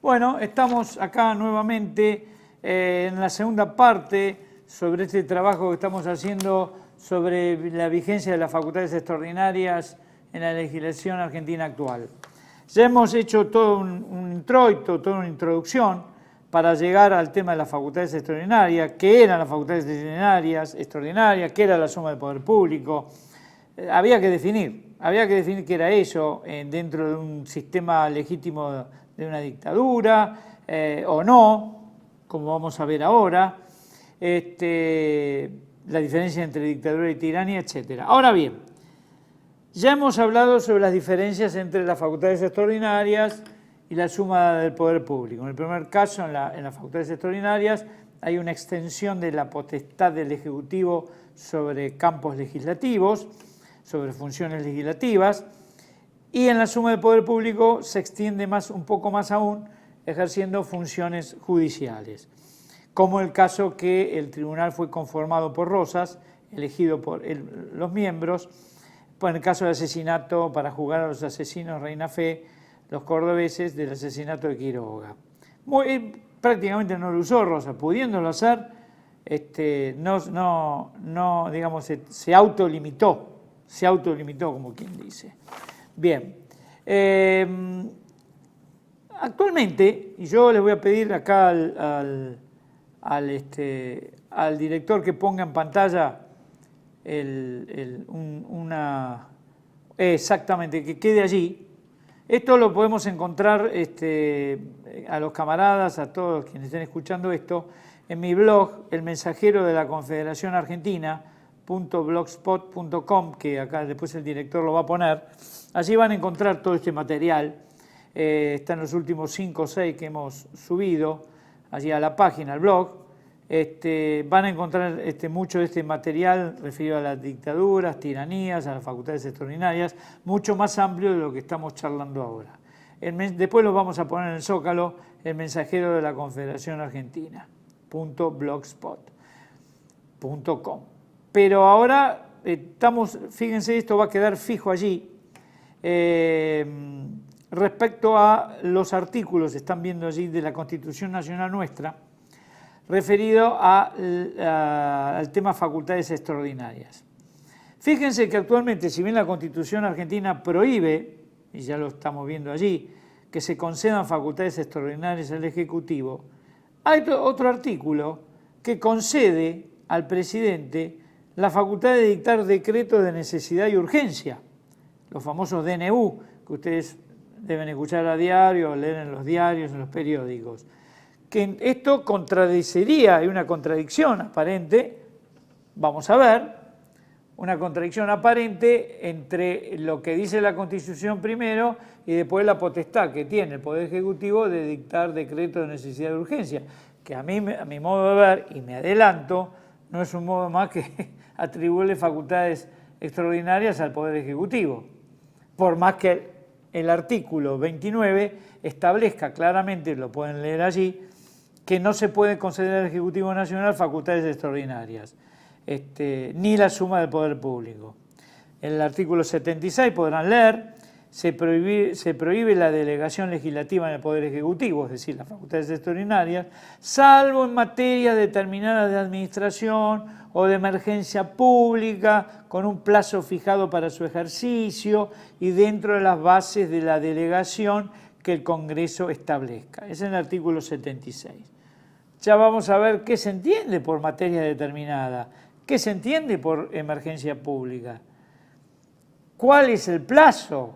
Bueno, estamos acá nuevamente en la segunda parte sobre este trabajo que estamos haciendo sobre la vigencia de las facultades extraordinarias en la legislación argentina actual. Ya hemos hecho todo un introito, toda una introducción para llegar al tema de las facultades extraordinarias, qué eran las facultades extraordinarias, qué era la suma del poder público. Había que definir qué era eso dentro de un sistema legítimo de una dictadura o no, como vamos a ver ahora, la diferencia entre dictadura y tiranía, etc. Ahora bien, ya hemos hablado sobre las diferencias entre las facultades extraordinarias y la suma del poder público. En el primer caso, en las facultades extraordinarias, hay una extensión de la potestad del Ejecutivo sobre campos legislativos, sobre funciones legislativas, y en la suma del poder público se extiende un poco más aún, ejerciendo funciones judiciales, como el caso que el tribunal fue conformado por Rosas, elegido por los miembros, en el caso de asesinato para juzgar a los asesinos Reina Fe, los cordobeses, del asesinato de Quiroga. Prácticamente no lo usó Rosas, pudiéndolo hacer, digamos, se autolimitó, como quien dice. Bien, actualmente, y yo les voy a pedir acá al director que ponga en pantalla exactamente, que quede allí. Esto lo podemos encontrar a los camaradas, a todos quienes estén escuchando esto, en mi blog, El Mensajero de la Confederación Argentina, .blogspot.com, que acá después el director lo va a poner. Allí van a encontrar todo este material. Están los últimos 5 o 6 que hemos subido allí a la página, al blog. Van a encontrar mucho de este material referido a las dictaduras, tiranías, a las facultades extraordinarias, mucho más amplio de lo que estamos charlando ahora. Después lo vamos a poner en el Zócalo, El Mensajero de la Confederación Argentina, .blogspot.com. Pero ahora fíjense, esto va a quedar fijo allí. Respecto a los artículos, están viendo allí, de la Constitución Nacional nuestra, referido al tema facultades extraordinarias. Fíjense que actualmente, si bien la Constitución argentina prohíbe, y ya lo estamos viendo allí, que se concedan facultades extraordinarias al Ejecutivo, hay otro artículo que concede al presidente la facultad de dictar decretos de necesidad y urgencia, los famosos DNU, que ustedes deben escuchar a diario, leer en los diarios, en los periódicos. Que esto contradeciría, hay una contradicción aparente, vamos a ver, una contradicción aparente entre lo que dice la Constitución primero y después la potestad que tiene el Poder Ejecutivo de dictar decretos de necesidad y urgencia, que a mi modo de ver, y me adelanto, no es un modo más que atribuirle facultades extraordinarias al Poder Ejecutivo, por más que el artículo 29 establezca claramente, lo pueden leer allí, que no se puede conceder al Ejecutivo Nacional facultades extraordinarias, ni la suma del poder público. En el artículo 76 podrán leer, se prohíbe la delegación legislativa en el Poder Ejecutivo, es decir, las facultades extraordinarias, salvo en materia determinada de administración o de emergencia pública, con un plazo fijado para su ejercicio y dentro de las bases de la delegación que el Congreso establezca. Es en el artículo 76. Ya vamos a ver qué se entiende por materia determinada, qué se entiende por emergencia pública, cuál es el plazo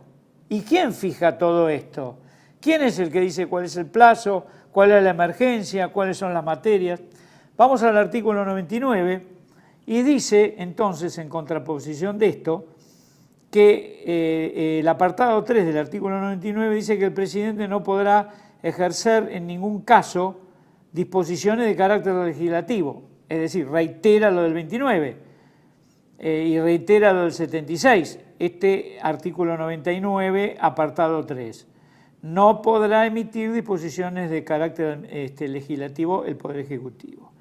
y quién fija todo esto. ¿Quién es el que dice cuál es el plazo, cuál es la emergencia, cuáles son las materias? Vamos al artículo 99 y dice entonces, en contraposición de esto, que el apartado 3 del artículo 99 dice que el presidente no podrá ejercer en ningún caso disposiciones de carácter legislativo, es decir, reitera lo del 29 y reitera lo del 76, este artículo 99, apartado 3. No podrá emitir disposiciones de carácter legislativo el Poder Ejecutivo.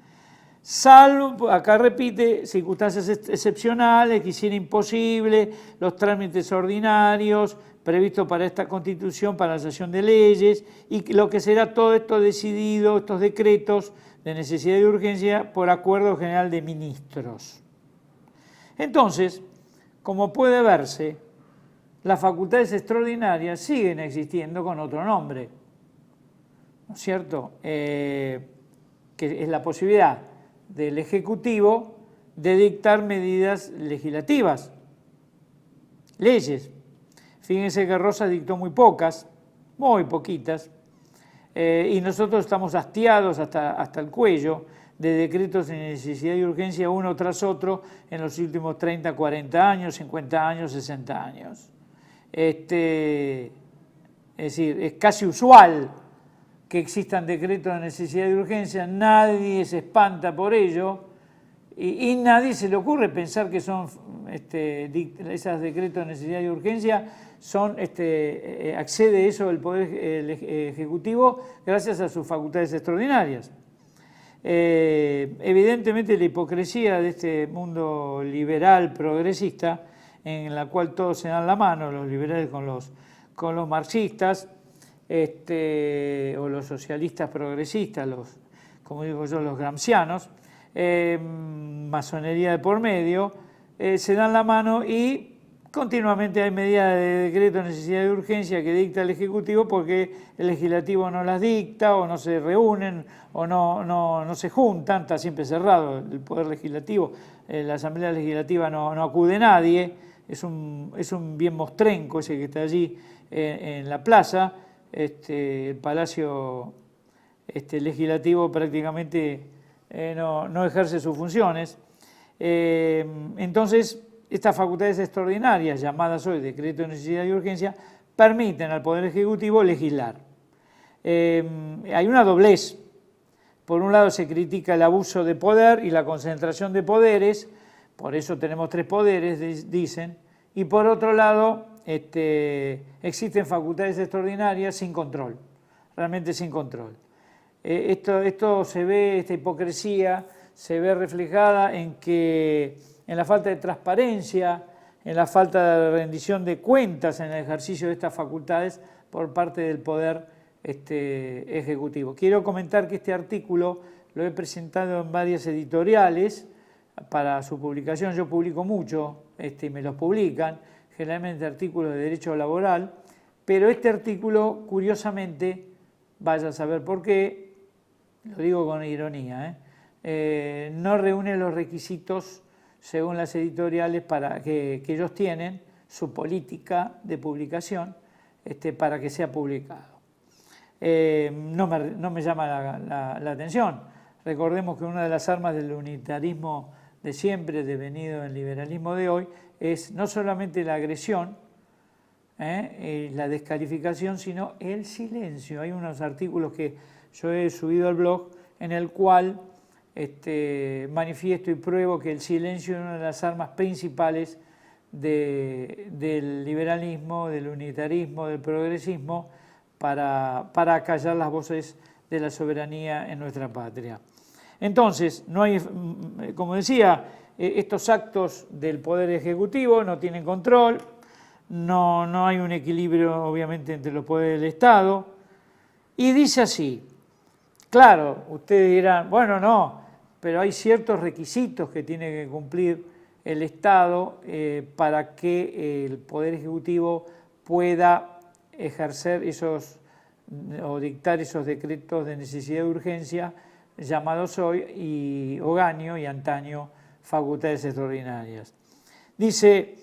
Salvo, acá repite, circunstancias excepcionales, que hiciera imposible los trámites ordinarios previsto para esta Constitución para la sanción de leyes y lo que será todo esto decidido, estos decretos de necesidad y urgencia por acuerdo general de ministros. Entonces, como puede verse, las facultades extraordinarias siguen existiendo con otro nombre, ¿no es cierto? Que es la posibilidad del Ejecutivo de dictar medidas legislativas, leyes. Fíjense que Rosas dictó muy pocas, muy poquitas, y nosotros estamos hastiados hasta el cuello de decretos de necesidad y urgencia uno tras otro en los últimos 30, 40 años, 50 años, 60 años. Es decir, es casi usual que existan decretos de necesidad y urgencia, nadie se espanta por ello y nadie se le ocurre pensar que son esos decretos de necesidad y urgencia accede eso el Poder Ejecutivo gracias a sus facultades extraordinarias. Evidentemente la hipocresía de este mundo liberal progresista en la cual todos se dan la mano, los liberales con los marxistas o los socialistas progresistas, como digo yo, los gramscianos, masonería de por medio, se dan la mano y continuamente hay medidas de decreto de necesidad y urgencia que dicta el Ejecutivo porque el Legislativo no las dicta o no se reúnen o no se juntan, está siempre cerrado el Poder Legislativo, la Asamblea Legislativa no acude nadie, es un bien mostrenco ese que está allí en la plaza, el Palacio Legislativo prácticamente no ejerce sus funciones. Entonces, estas facultades extraordinarias, llamadas hoy decreto de necesidad y urgencia, permiten al Poder Ejecutivo legislar. Hay una doblez. Por un lado se critica el abuso de poder y la concentración de poderes, por eso tenemos 3 poderes, dicen, y por otro lado existen facultades extraordinarias sin control, realmente sin control. Esto se ve, esta hipocresía se ve reflejada en la falta de transparencia, en la falta de rendición de cuentas en el ejercicio de estas facultades por parte del Poder Ejecutivo. Quiero comentar que este artículo lo he presentado en varias editoriales para su publicación. Yo publico mucho y me los publican, generalmente artículos de derecho laboral, pero este artículo, curiosamente, vaya a saber por qué, lo digo con ironía, no reúne los requisitos según las editoriales que ellos tienen, su política de publicación, para que sea publicado. No me llama la atención. Recordemos que una de las armas del unitarismo de siempre, devenido en liberalismo de hoy, es no solamente la agresión, la descalificación, sino el silencio. Hay unos artículos que yo he subido al blog en el cual manifiesto y pruebo que el silencio es una de las armas principales del liberalismo, del unitarismo, del progresismo, para acallar las voces de la soberanía en nuestra patria. Entonces, no hay, como decía, estos actos del Poder Ejecutivo no tienen control, no hay un equilibrio obviamente entre los poderes del Estado, y dice así, claro, ustedes dirán, bueno, no, pero hay ciertos requisitos que tiene que cumplir el Estado para que el Poder Ejecutivo pueda ejercer o dictar esos decretos de necesidad y urgencia llamados hoy hogaño y antaño facultades extraordinarias. Dice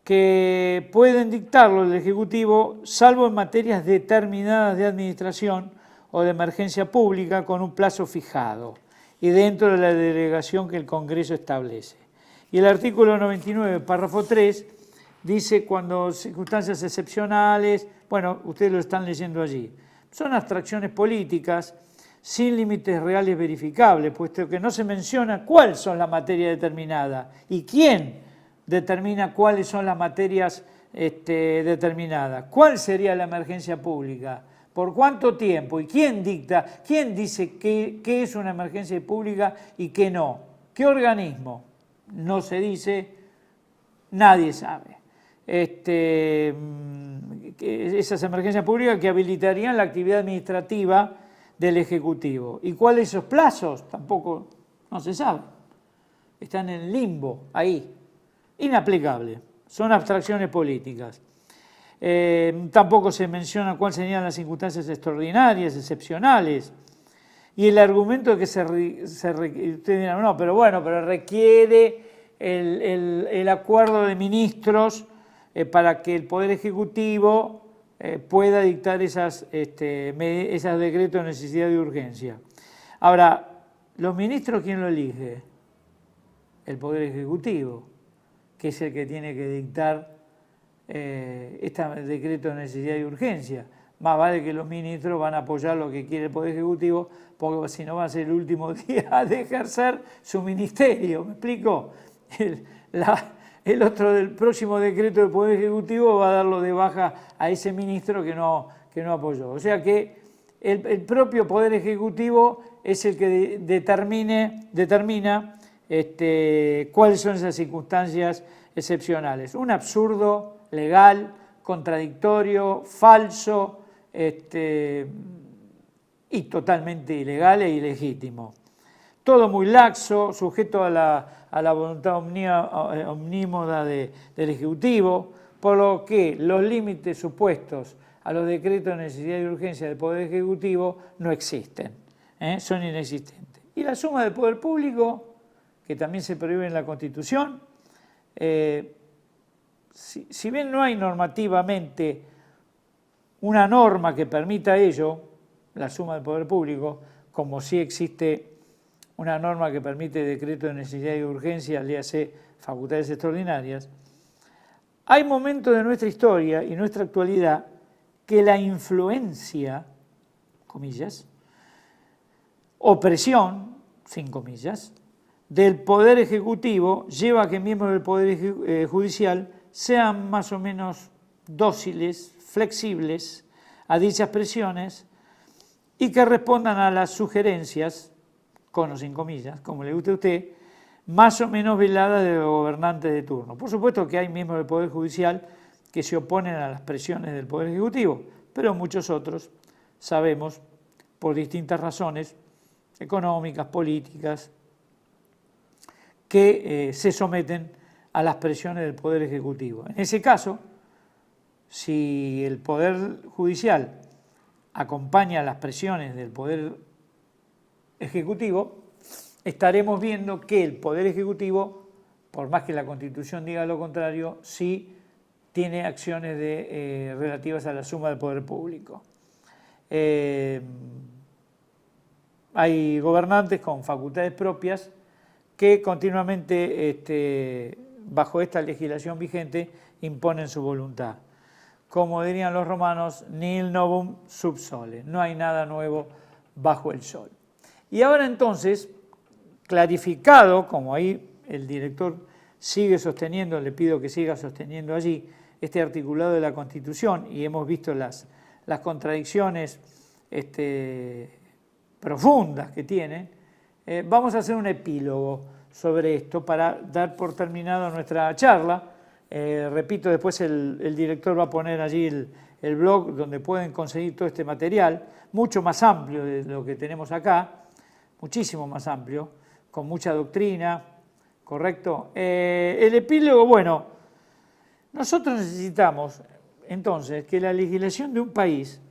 que pueden dictarlo el Ejecutivo salvo en materias determinadas de administración o de emergencia pública con un plazo fijado y dentro de la delegación que el Congreso establece. Y el artículo 99, párrafo 3, dice cuando circunstancias excepcionales, bueno, ustedes lo están leyendo allí, son abstracciones políticas sin límites reales verificables, puesto que no se menciona cuáles son las materias determinadas y quién determina cuáles son las materias determinadas, cuál sería la emergencia pública, por cuánto tiempo y quién dicta, quién dice qué es una emergencia pública y qué no, qué organismo, no se dice, nadie sabe. esas emergencias públicas que habilitarían la actividad administrativa del Ejecutivo. ¿Y cuáles esos plazos? Tampoco no se sabe. Están en limbo, ahí. Inaplicable. Son abstracciones políticas. Tampoco se menciona cuáles serían las circunstancias extraordinarias, excepcionales. Y el argumento de que ustedes dirán, no, pero bueno, pero requiere el acuerdo de ministros para que el Poder Ejecutivo pueda dictar esos decretos de necesidad y urgencia. Ahora, ¿los ministros quién lo elige? El Poder Ejecutivo, que es el que tiene que dictar este decreto de necesidad y urgencia. Más vale que los ministros van a apoyar lo que quiere el Poder Ejecutivo, porque si no va a ser el último día de ejercer su ministerio. ¿Me explico? El próximo decreto del Poder Ejecutivo va a darlo de baja a ese ministro que no apoyó. O sea que el propio Poder Ejecutivo es el que determina cuáles son esas circunstancias excepcionales. Un absurdo legal, contradictorio, falso y totalmente ilegal e ilegítimo. Todo muy laxo, sujeto a la voluntad omnímoda del Ejecutivo, por lo que los límites supuestos a los decretos de necesidad y urgencia del Poder Ejecutivo no existen, son inexistentes. Y la suma del poder público, que también se prohíbe en la Constitución, si bien no hay normativamente una norma que permita ello, la suma del poder público, como sí existe una norma que permite decreto de necesidad y urgencia, léase facultades extraordinarias, hay momentos de nuestra historia y nuestra actualidad que la influencia, comillas, opresión, sin comillas, del Poder Ejecutivo lleva a que miembros del Poder Judicial sean más o menos dóciles, flexibles a dichas presiones y que respondan a las sugerencias, con o sin comillas, como le guste a usted, más o menos veladas de los gobernantes de turno. Por supuesto que hay miembros del Poder Judicial que se oponen a las presiones del Poder Ejecutivo, pero muchos otros sabemos, por distintas razones económicas, políticas, que se someten a las presiones del Poder Ejecutivo. En ese caso, si el Poder Judicial acompaña las presiones del Poder Ejecutivo, estaremos viendo que el Poder Ejecutivo, por más que la Constitución diga lo contrario, sí tiene acciones relativas a la suma del poder público. Hay gobernantes con facultades propias que continuamente, bajo esta legislación vigente, imponen su voluntad. Como dirían los romanos, nihil novum sub sole, no hay nada nuevo bajo el sol. Y ahora entonces, clarificado, como ahí el director sigue sosteniendo, le pido que siga sosteniendo allí, este articulado de la Constitución, y hemos visto las contradicciones profundas que tiene, vamos a hacer un epílogo sobre esto para dar por terminada nuestra charla. Repito, después el director va a poner allí el blog donde pueden conseguir todo este material, mucho más amplio de lo que tenemos acá, muchísimo más amplio, con mucha doctrina, ¿correcto? El epílogo, bueno, nosotros necesitamos entonces que la legislación de un país,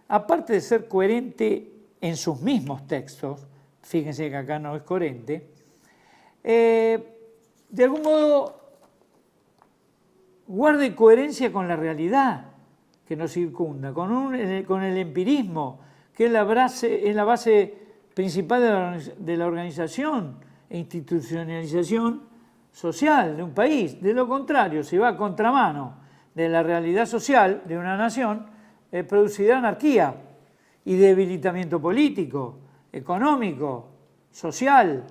aparte de ser coherente en sus mismos textos, fíjense que acá no es coherente, de algún modo guarde coherencia con la realidad que nos circunda, con el empirismo, que es la base principal de la organización e institucionalización social de un país. De lo contrario, si va a contramano de la realidad social de una nación, producirá anarquía y debilitamiento político, económico, social,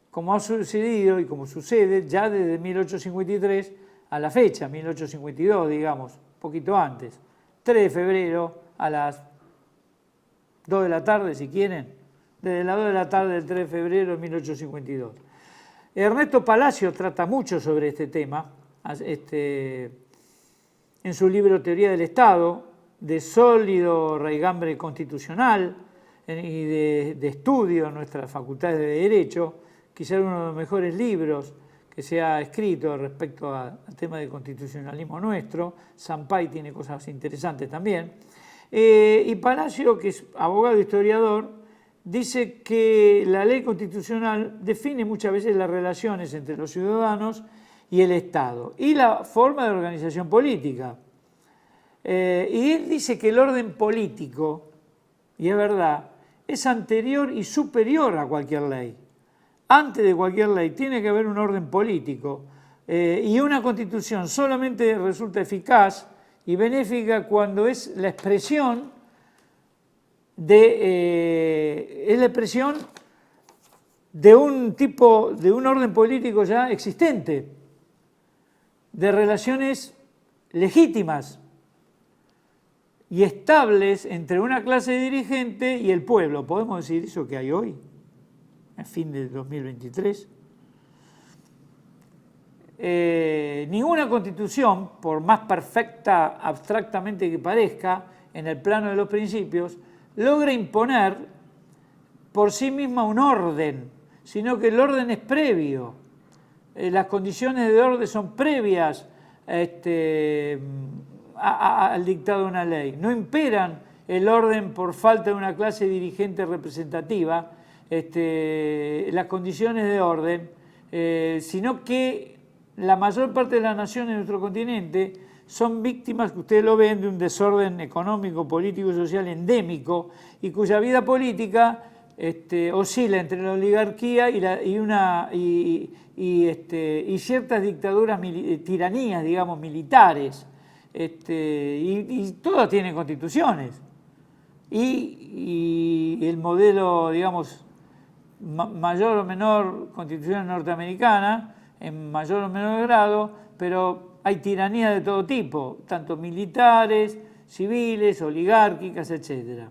como ha sucedido y como sucede ya desde 1853 a la fecha, 1852, digamos, un poquito antes, 3 de febrero a las 2 de la tarde, si quieren, desde las 2 de la tarde del 3 de febrero de 1852. Ernesto Palacio trata mucho sobre este tema, en su libro Teoría del Estado, de sólido raigambre constitucional y de estudio en nuestras facultades de Derecho, quizás uno de los mejores libros que se ha escrito respecto al tema del constitucionalismo nuestro. Sampay tiene cosas interesantes también. Y Palacio, que es abogado e historiador, dice que la ley constitucional define muchas veces las relaciones entre los ciudadanos y el Estado y la forma de organización política. Y él dice que el orden político, y es verdad, es anterior y superior a cualquier ley. Antes de cualquier ley tiene que haber un orden político, y una constitución solamente resulta eficaz y benéfica cuando es la expresión de un tipo, de un orden político ya existente, de relaciones legítimas y estables entre una clase dirigente y el pueblo. ¿Podemos decir eso que hay hoy, en fin del 2023? Ninguna constitución, por más perfecta abstractamente que parezca, en el plano de los principios, logra imponer por sí misma un orden, sino que el orden es previo. Las condiciones de orden son previas al dictado de una ley. No imperan el orden por falta de una clase dirigente representativa, las condiciones de orden, sino que la mayor parte de las naciones de nuestro continente son víctimas, que ustedes lo ven, de un desorden económico, político y social endémico, y cuya vida política oscila entre la oligarquía y ciertas dictaduras, tiranías, digamos, militares, y todas tienen constituciones. Y el modelo, digamos, mayor o menor constitución norteamericana, en mayor o menor grado, pero hay tiranías de todo tipo, tanto militares, civiles, oligárquicas, etc.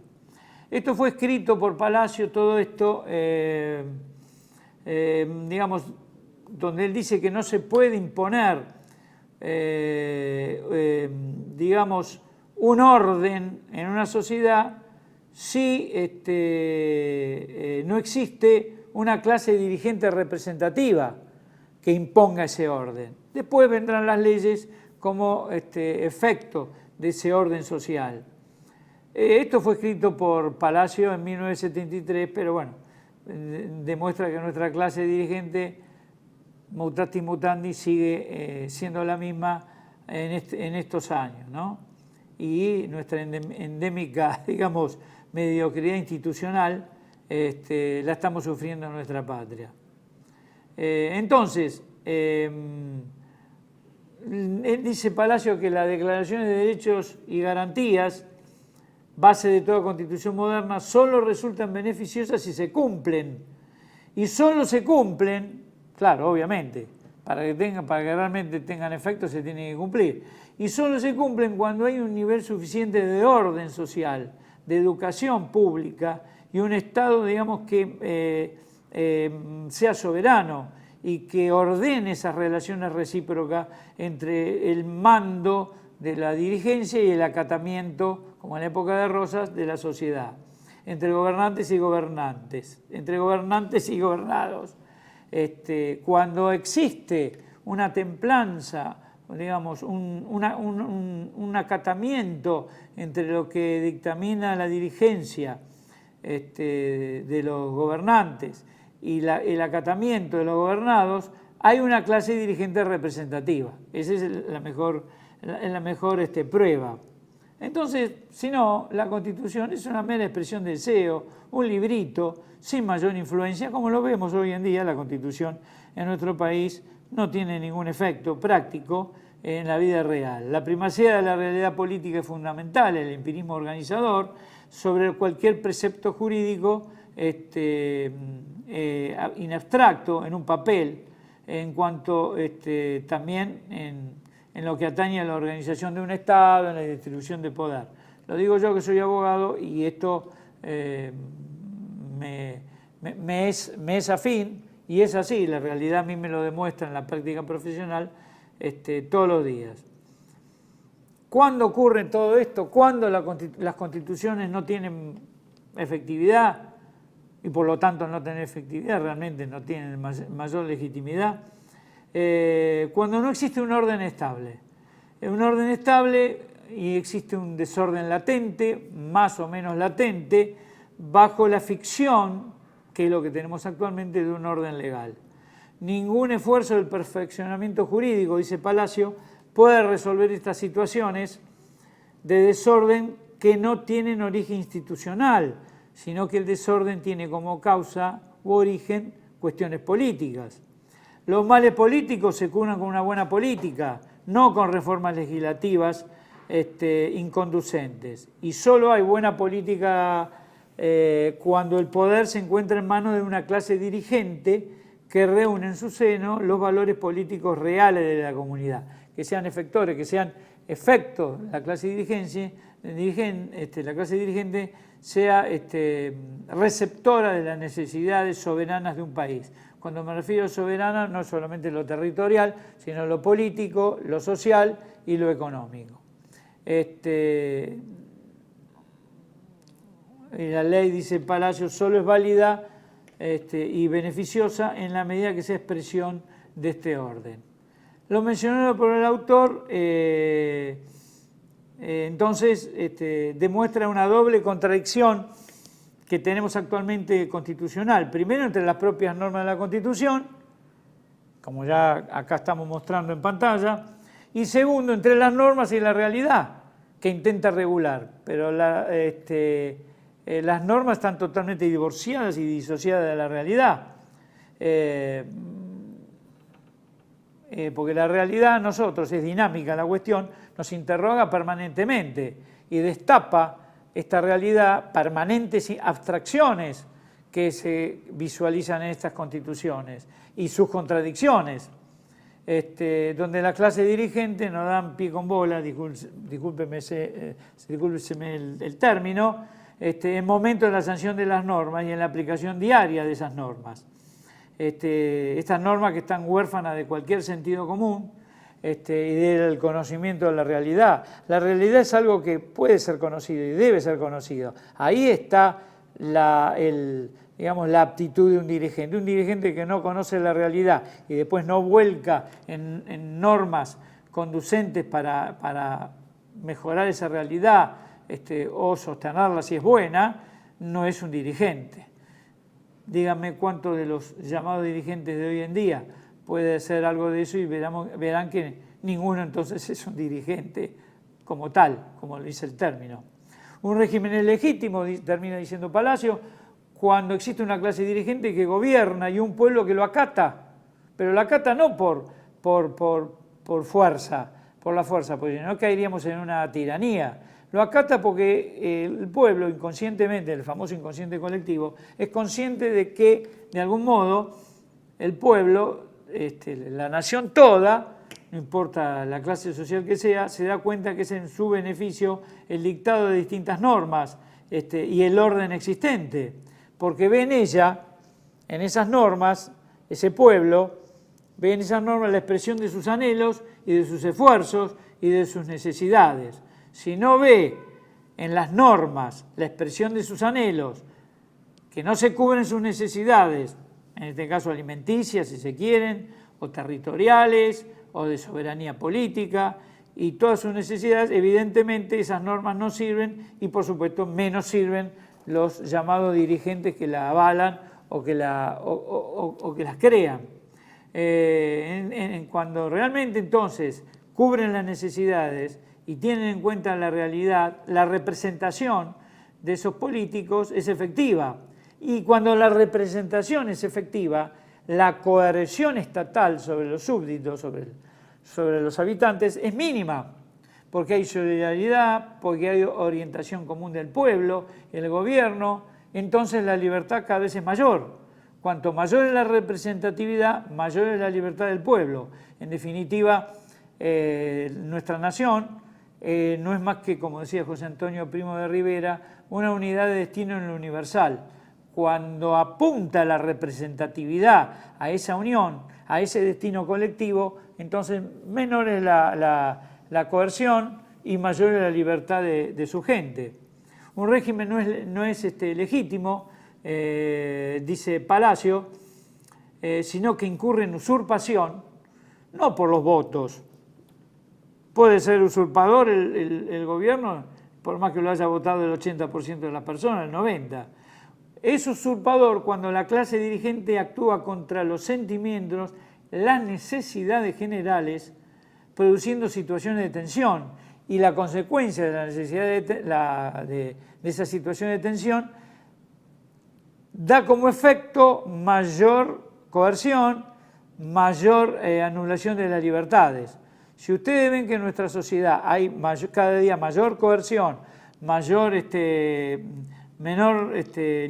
Esto fue escrito por Palacio, todo esto, digamos, donde él dice que no se puede imponer, digamos, un orden en una sociedad si no existe una clase dirigente representativa que imponga ese orden. Después vendrán las leyes como efecto de ese orden social. Esto fue escrito por Palacio en 1973, pero bueno, demuestra que nuestra clase dirigente, mutatis mutandis, sigue siendo la misma en estos años, ¿no? Y nuestra endémica, digamos, mediocridad institucional la estamos sufriendo en nuestra patria. Entonces, él dice, Palacio, que las declaraciones de derechos y garantías, base de toda constitución moderna, solo resultan beneficiosas si se cumplen. Y solo se cumplen, claro, obviamente, para que realmente tengan efecto se tienen que cumplir. Y solo se cumplen cuando hay un nivel suficiente de orden social, de educación pública y un Estado, digamos, que sea soberano y que ordene esas relaciones recíprocas entre el mando de la dirigencia y el acatamiento, como en la época de Rosas, de la sociedad, entre gobernantes y gobernantes, entre gobernantes y gobernados. Cuando existe una templanza, digamos, un acatamiento entre lo que dictamina la dirigencia de los gobernantes y el acatamiento de los gobernados, hay una clase dirigente representativa. Esa es la mejor prueba. Entonces, si no, la Constitución es una mera expresión de deseo, un librito sin mayor influencia, como lo vemos hoy en día. La Constitución en nuestro país no tiene ningún efecto práctico en la vida real. La primacía de la realidad política es fundamental, el empirismo organizador, sobre cualquier precepto jurídico in abstracto, en un papel, en cuanto también en lo que atañe a la organización de un Estado, en la distribución de poder. Lo digo yo, que soy abogado, y esto me es afín, y es así. La realidad a mí me lo demuestra en la práctica profesional todos los días. ¿Cuándo ocurre todo esto? ¿Cuándo las constituciones no tienen efectividad? Y por lo tanto no tener efectividad, realmente no tienen mayor legitimidad. Cuando no existe un orden estable. Un orden estable y existe un desorden latente, más o menos latente, bajo la ficción, que es lo que tenemos actualmente, de un orden legal. Ningún esfuerzo del perfeccionamiento jurídico, dice Palacio, puede resolver estas situaciones de desorden que no tienen origen institucional, sino que el desorden tiene como causa u origen cuestiones políticas. Los males políticos se curan con una buena política, no con reformas legislativas inconducentes. Y solo hay buena política cuando el poder se encuentra en manos de una clase dirigente que reúne en su seno los valores políticos reales de la comunidad, que sean efectores, que sean efectos. La clase dirigente sea receptora de las necesidades soberanas de un país. Cuando me refiero a soberana, no solamente lo territorial, sino lo político, lo social y lo económico. Y la ley, dice Palacio, solo es válida y beneficiosa en la medida que sea expresión de este orden. Lo mencionado por el autor, entonces, demuestra una doble contradicción que tenemos actualmente constitucional. Primero, entre las propias normas de la Constitución, como ya acá estamos mostrando en pantalla, y segundo, entre las normas y la realidad, que intenta regular. Pero las normas están totalmente divorciadas y disociadas de la realidad. Porque la realidad nosotros, es dinámica la cuestión, nos interroga permanentemente y destapa esta realidad, permanentes abstracciones que se visualizan en estas constituciones y sus contradicciones, donde la clase dirigente no dan pie con bola, discúlpeme el término, en momentos de la sanción de las normas y en la aplicación diaria de esas normas. Estas normas que están huérfanas de cualquier sentido común y del conocimiento de la realidad. La realidad es algo que puede ser conocido y debe ser conocido. Ahí está la aptitud de un dirigente que no conoce la realidad y después no vuelca en normas conducentes para mejorar esa realidad o sostenerla si es buena, no es un dirigente. Díganme cuántos de los llamados dirigentes de hoy en día puede hacer algo de eso y verán que ninguno entonces es un dirigente como tal, como lo dice el término. Un régimen es legítimo, termina diciendo Palacio, cuando existe una clase dirigente que gobierna y un pueblo que lo acata, pero lo acata no por fuerza, porque no caeríamos en una tiranía. Lo acata porque el pueblo inconscientemente, el famoso inconsciente colectivo, es consciente de que, de algún modo, el pueblo, la nación toda, no importa la clase social que sea, se da cuenta que es en su beneficio el dictado de distintas normas y el orden existente, porque ve en ella, en esas normas, ese pueblo, ve en esas normas la expresión de sus anhelos y de sus esfuerzos y de sus necesidades. Si no ve en las normas la expresión de sus anhelos, que no se cubren sus necesidades, en este caso alimenticias, si se quieren, o territoriales, o de soberanía política, y todas sus necesidades, evidentemente esas normas no sirven y por supuesto menos sirven los llamados dirigentes que la avalan o que las crean. Cuando realmente entonces cubren las necesidades y tienen en cuenta la realidad, la representación de esos políticos es efectiva. Y cuando la representación es efectiva, la coerción estatal sobre los súbditos, sobre los habitantes, es mínima, porque hay solidaridad, porque hay orientación común del pueblo, el gobierno, entonces la libertad cada vez es mayor. Cuanto mayor es la representatividad, mayor es la libertad del pueblo. En definitiva, nuestra nación no es más que, como decía José Antonio Primo de Rivera, una unidad de destino en lo universal. Cuando apunta la representatividad a esa unión, a ese destino colectivo, entonces menor es la coerción y mayor es la libertad de su gente. Un régimen no es legítimo, dice Palacio, sino que incurre en usurpación, no por los votos. Puede ser usurpador el gobierno, por más que lo haya votado el 80% de las personas, el 90%. Es usurpador cuando la clase dirigente actúa contra los sentimientos, las necesidades generales, produciendo situaciones de tensión. Y la consecuencia de la necesidad de esa situación de tensión da como efecto mayor coerción, mayor anulación de las libertades. Si ustedes ven que en nuestra sociedad hay cada día mayor coerción, menor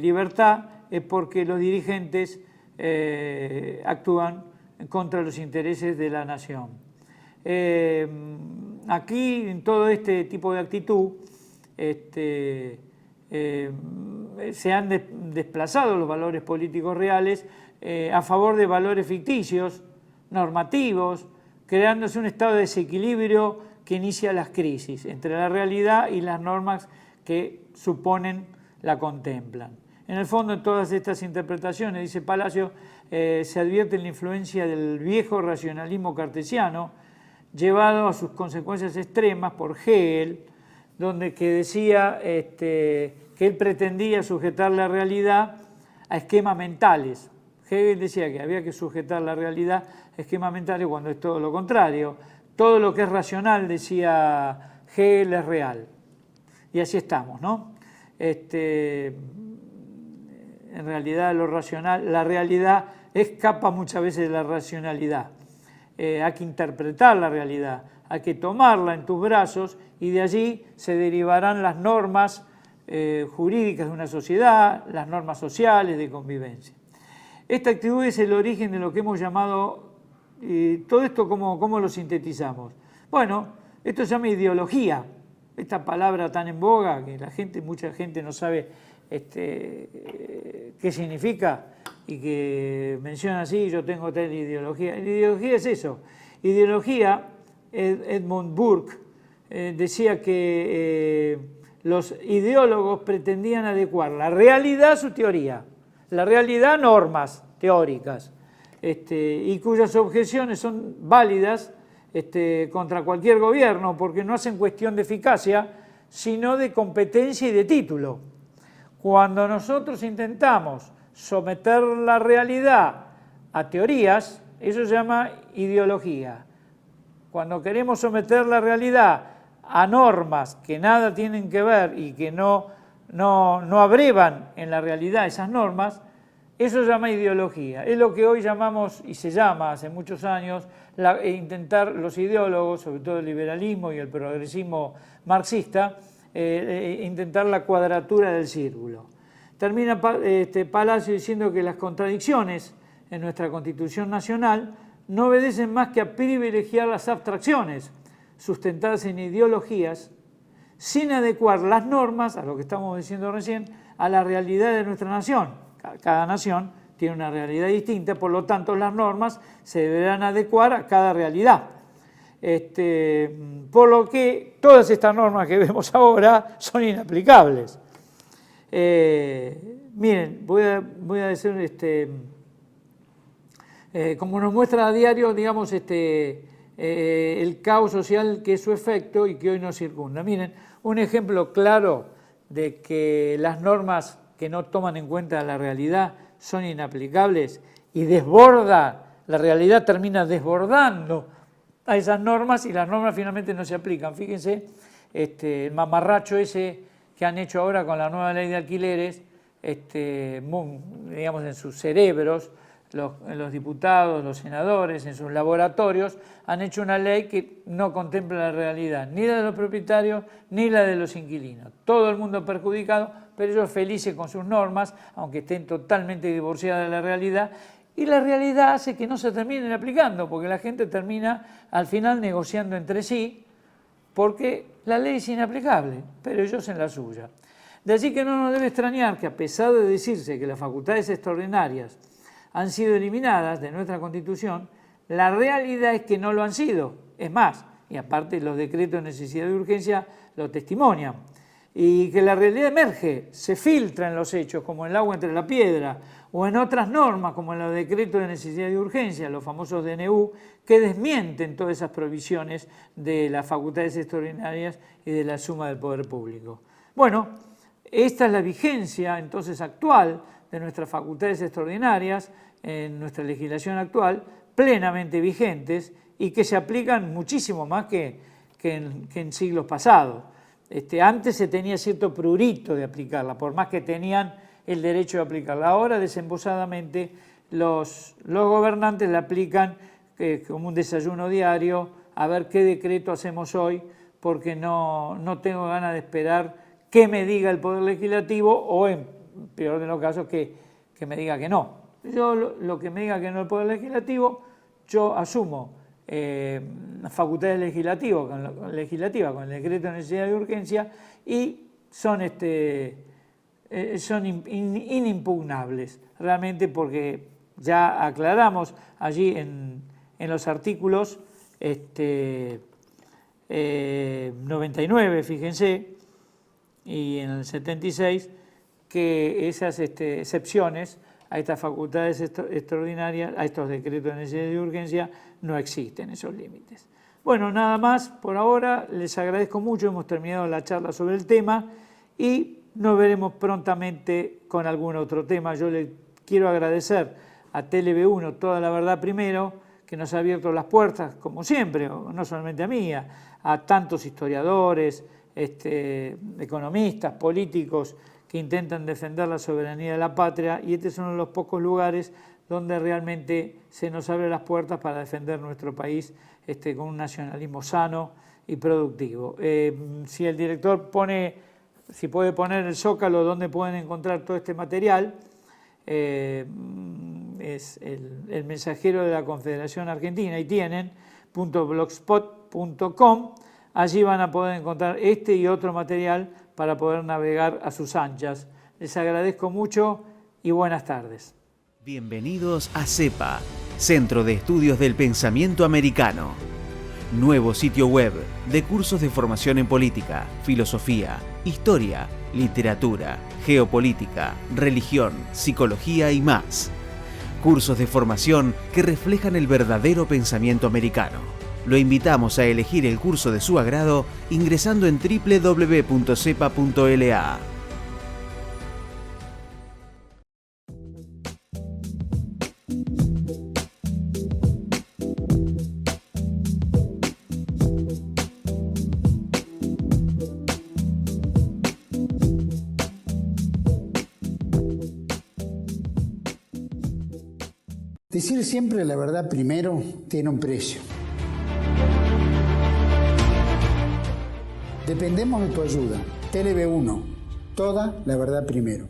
libertad, es porque los dirigentes actúan contra los intereses de la nación. Aquí, en todo este tipo de actitud, se han desplazado los valores políticos reales a favor de valores ficticios, normativos, creándose un estado de desequilibrio que inicia las crisis entre la realidad y las normas que la contemplan. En el fondo, en todas estas interpretaciones, dice Palacio, se advierte la influencia del viejo racionalismo cartesiano, llevado a sus consecuencias extremas por Hegel, que decía que él pretendía sujetar la realidad a esquemas mentales. Hegel decía que había que sujetar la realidad a esquemas mentales cuando es todo lo contrario. Todo lo que es racional, decía Hegel, es real. Y así estamos, ¿no? En realidad lo racional, la realidad escapa muchas veces de la racionalidad. Hay que interpretar la realidad, hay que tomarla en tus brazos y de allí se derivarán las normas jurídicas de una sociedad, las normas sociales de convivencia. Esta actitud es el origen de lo que hemos llamado, todo esto ¿cómo lo sintetizamos? Bueno, esto se llama ideología, esta palabra tan en boga que mucha gente no sabe qué significa y que menciona así, yo tengo tal ideología. La ideología es eso. Ideología, Edmund Burke decía que los ideólogos pretendían adecuar la realidad a su teoría, la realidad a normas teóricas, y cuyas objeciones son válidas contra cualquier gobierno, porque no hacen cuestión de eficacia, sino de competencia y de título. Cuando nosotros intentamos someter la realidad a teorías, eso se llama ideología. Cuando queremos someter la realidad a normas que nada tienen que ver y que no abrevan en la realidad esas normas, eso se llama ideología. Es lo que hoy llamamos, y se llama hace muchos años, intentar los ideólogos, sobre todo el liberalismo y el progresismo marxista, intentar la cuadratura del círculo. Termina Palacio diciendo que las contradicciones en nuestra Constitución Nacional no obedecen más que a privilegiar las abstracciones sustentadas en ideologías sin adecuar las normas, a lo que estamos diciendo recién, a la realidad de nuestra nación. Cada nación tiene una realidad distinta, por lo tanto las normas se deberán adecuar a cada realidad. Por lo que todas estas normas que vemos ahora son inaplicables. Miren, voy a decir, como nos muestra a diario, digamos, el caos social que es su efecto y que hoy nos circunda. Miren, un ejemplo claro de que las normas que no toman en cuenta la realidad son inaplicables y la realidad termina desbordando a esas normas y las normas finalmente no se aplican. Fíjense, el mamarracho ese que han hecho ahora con la nueva ley de alquileres, digamos en sus cerebros, los diputados, los senadores, en sus laboratorios, han hecho una ley que no contempla la realidad, ni la de los propietarios, ni la de los inquilinos. Todo el mundo perjudicado, pero ellos felices con sus normas, aunque estén totalmente divorciadas de la realidad, y la realidad hace que no se terminen aplicando, porque la gente termina al final negociando entre sí, porque la ley es inaplicable, pero ellos en la suya. De allí que no nos debe extrañar que, a pesar de decirse que las facultades extraordinarias han sido eliminadas de nuestra Constitución, la realidad es que no lo han sido. Es más, y aparte los decretos de necesidad y urgencia lo testimonian. Y que la realidad emerge, se filtra en los hechos, como el agua entre la piedra, o en otras normas, como en los decretos de necesidad y urgencia, los famosos DNU, que desmienten todas esas provisiones de las facultades extraordinarias y de la suma del poder público. Bueno, esta es la vigencia entonces actual de nuestras facultades extraordinarias, en nuestra legislación actual, plenamente vigentes y que se aplican muchísimo más que en siglos pasados. Antes se tenía cierto prurito de aplicarla, por más que tenían el derecho de aplicarla. Ahora, desembosadamente, los gobernantes la aplican como un desayuno diario, a ver qué decreto hacemos hoy, porque no tengo ganas de esperar que me diga el Poder Legislativo o, en peor de los casos, que me diga que no. Yo lo que me diga que no el Poder Legislativo, yo asumo facultades legislativas con el decreto de necesidad y urgencia y son inimpugnables realmente, porque ya aclaramos allí en los artículos 99, fíjense, y en el 76, que esas excepciones a estas facultades extraordinarias, a estos decretos de necesidad y urgencia, no existen esos límites. Bueno, nada más por ahora, les agradezco mucho, hemos terminado la charla sobre el tema y nos veremos prontamente con algún otro tema. Yo le quiero agradecer a TLV1 Toda la Verdad Primero, que nos ha abierto las puertas, como siempre, no solamente a mí, a tantos historiadores, economistas, políticos, que intentan defender la soberanía de la patria, y este es uno de los pocos lugares donde realmente se nos abren las puertas para defender nuestro país con un nacionalismo sano y productivo. Si el director si puede poner el Zócalo donde pueden encontrar todo este material, es el mensajero de la Confederación Argentina, y tienen .blogspot.com, allí van a poder encontrar este y otro material para poder navegar a sus anchas. Les agradezco mucho y buenas tardes. Bienvenidos a CEPA, Centro de Estudios del Pensamiento Americano. Nuevo sitio web de cursos de formación en política, filosofía, historia, literatura, geopolítica, religión, psicología y más. Cursos de formación que reflejan el verdadero pensamiento americano. Lo invitamos a elegir el curso de su agrado ingresando en www.cepa.la. Decir siempre la verdad primero tiene un precio. Dependemos de tu ayuda. TLV1, Toda la Verdad Primero.